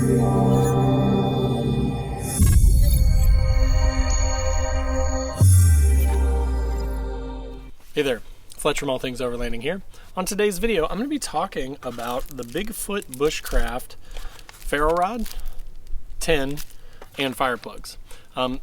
Hey there, Fletch from All Things Overlanding here. On today's video, I'm going to be talking about the Bigfoot Bushcraft Ferro Rod, tin, and fire plugs.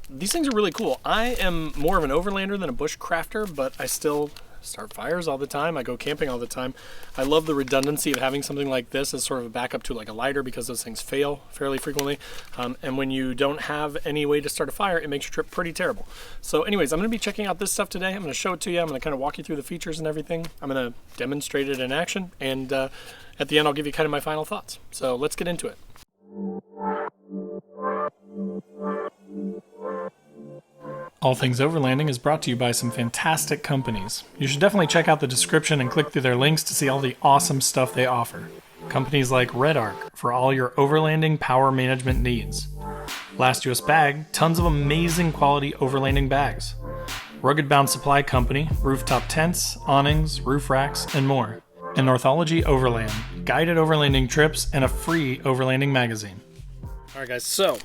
These things are really cool. I am more of an overlander than a bushcrafter, but I still start fires all the time. I go camping all the time. I love the redundancy of having something like this as sort of a backup to like a lighter, because those things fail fairly frequently. And when you don't have any way to start a fire, it makes your trip pretty terrible. So anyways, I'm going to be checking out this stuff today. I'm going to show it to you. I'm going to kind of walk you through the features and everything. I'm going to demonstrate it in action. And at the end, I'll give you kind of my final thoughts. So let's get into it. All Things Overlanding is brought to you by some fantastic companies. You should definitely check out the description and click through their links to see all the awesome stuff they offer. Companies like Red Arc for all your overlanding power management needs. Last US Bag, tons of amazing quality overlanding bags. Rugged Bound Supply Company, rooftop tents, awnings, roof racks, and more. And Northology Overland, guided overlanding trips and a free overlanding magazine. Alright guys, so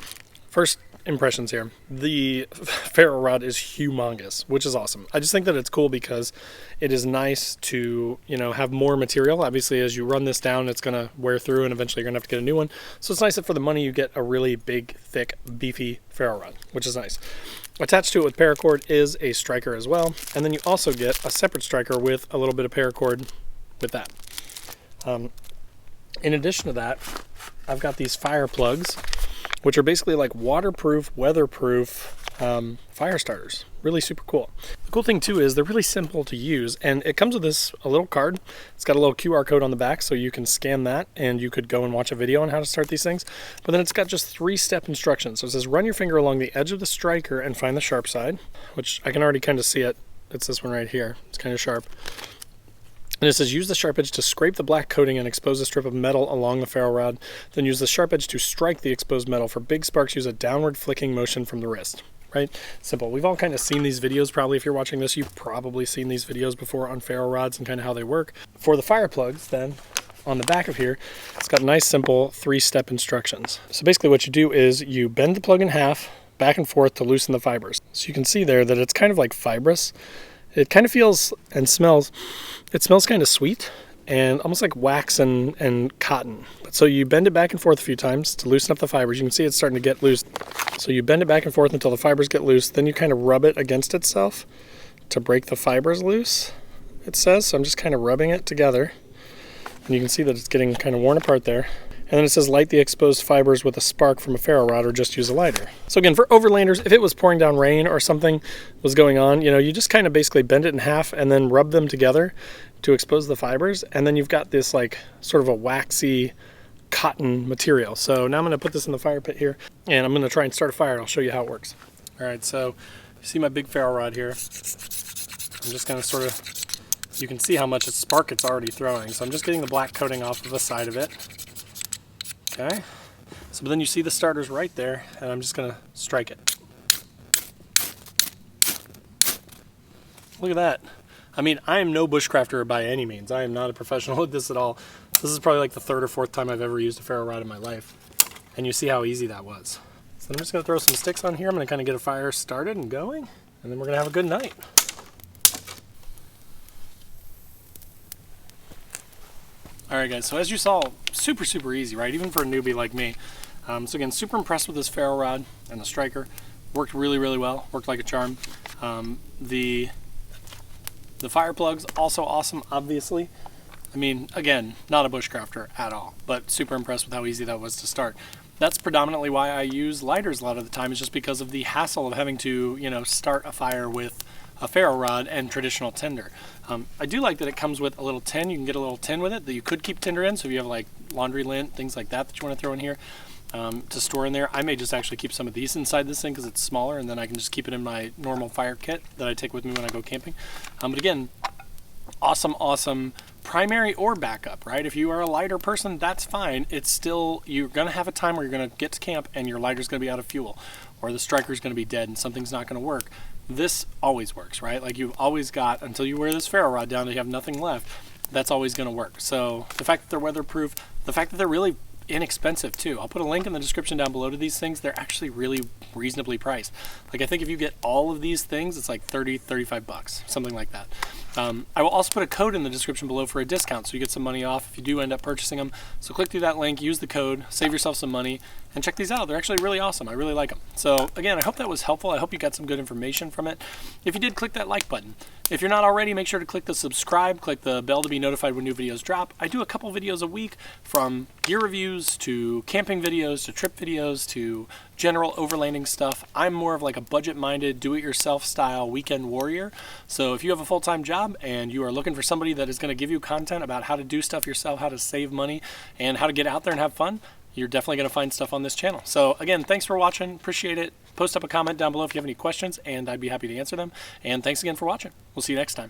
first impressions here. The Ferro Rod is humongous, which is awesome. I just think that it's cool because it is nice to, have more material. Obviously, as you run this down, it's going to wear through and eventually you're going to have to get a new one. So it's nice that for the money you get a really big, thick, beefy Ferro Rod, which is nice. Attached to it with paracord is a striker as well. And then you also get a separate striker with a little bit of paracord with that. In addition to that, I've got these fire plugs, which are basically like waterproof, weatherproof fire starters. Really super cool. The cool thing too is they're really simple to use, and it comes with a little card. It's got a little QR code on the back, so you can scan that and you could go and watch a video on how to start these things. But then it's got just 3-step instructions. So it says run your finger along the edge of the striker and find the sharp side, which I can already kind of see it. It's this one right here. It's kind of sharp. And it says use the sharp edge to scrape the black coating and expose a strip of metal along the ferro rod. Then use the sharp edge to strike the exposed metal. For big sparks, use a downward flicking motion from the wrist. Right? Simple. We've all kind of seen these videos. Probably if you're watching this, you've probably seen these videos before on ferro rods and kind of how they work. For the fire plugs, then, on the back of here, it's got nice, simple 3-step instructions. So basically what you do is you bend the plug in half, back and forth to loosen the fibers. So you can see there that it's kind of like fibrous. It kind of feels and smells, it smells kind of sweet and almost like wax and cotton. So you bend it back and forth a few times to loosen up the fibers. You can see it's starting to get loose. So you bend it back and forth until the fibers get loose. Then you kind of rub it against itself to break the fibers loose, it says. So I'm just kind of rubbing it together. And you can see that it's getting kind of worn apart there. And then it says light the exposed fibers with a spark from a ferro rod or just use a lighter. So again, for overlanders, if it was pouring down rain or something was going on, you just kind of basically bend it in half and then rub them together to expose the fibers. And then you've got this like sort of a waxy cotton material. So now I'm going to put this in the fire pit here and I'm going to try and start a fire. I'll show you how it works. All right, so you see my big ferro rod here. I'm just going to sort of, you can see how much spark it's already throwing. So I'm just getting the black coating off of the side of it. Okay, so then you see the starters right there, and I'm just going to strike it. Look at that. I mean, I am no bushcrafter by any means. I am not a professional at this at all. This is probably like the 3rd or 4th time I've ever used a ferro rod in my life. And you see how easy that was. So I'm just going to throw some sticks on here. I'm going to kind of get a fire started and going, and then we're going to have a good night. Alright guys, so as you saw, super easy, right? Even for a newbie like me. So again, super impressed with this ferro rod and the striker. Worked really well, worked like a charm. The fire plugs, also awesome, obviously. I mean, again, not a bushcrafter at all, but super impressed with how easy that was to start. That's predominantly why I use lighters a lot of the time, is just because of the hassle of having to, start a fire with a ferro rod and traditional tinder. I do like that it comes with a little tin. You can get a little tin with it that you could keep tinder in, so if you have like laundry lint, things like that you want to throw in here to store in there. I may just actually keep some of these inside this thing because it's smaller, and then I can just keep it in my normal fire kit that I take with me when I go camping. But again, awesome primary or backup, right? If you are a lighter person, that's fine. It's still, you're going to have a time where you're going to get to camp and your lighter's going to be out of fuel, or the striker's going to be dead and something's not going to work. This always works, right? Like you've always got, until you wear this ferro rod down and you have nothing left, that's always going to work. So the fact that they're weatherproof, the fact that they're really inexpensive too. I'll put a link in the description down below to these things. They're actually really reasonably priced. Like I think if you get all of these things, it's like 30, 35 bucks, something like that. I will also put a code in the description below for a discount, so you get some money off if you do end up purchasing them. So click through that link, use the code, save yourself some money, and check these out. They're actually really awesome. I really like them. So again, I hope that was helpful. I hope you got some good information from it. If you did, click that like button. If you're not already, make sure to click the subscribe, click the bell to be notified when new videos drop. I do a couple videos a week, from gear reviews to camping videos to trip videos to general overlanding stuff. I'm more of like a budget-minded, do-it-yourself style weekend warrior. So if you have a full-time job and you are looking for somebody that is going to give you content about how to do stuff yourself, how to save money, and how to get out there and have fun, you're definitely going to find stuff on this channel. So again, thanks for watching. Appreciate it. Post up a comment down below if you have any questions, and I'd be happy to answer them. And thanks again for watching. We'll see you next time.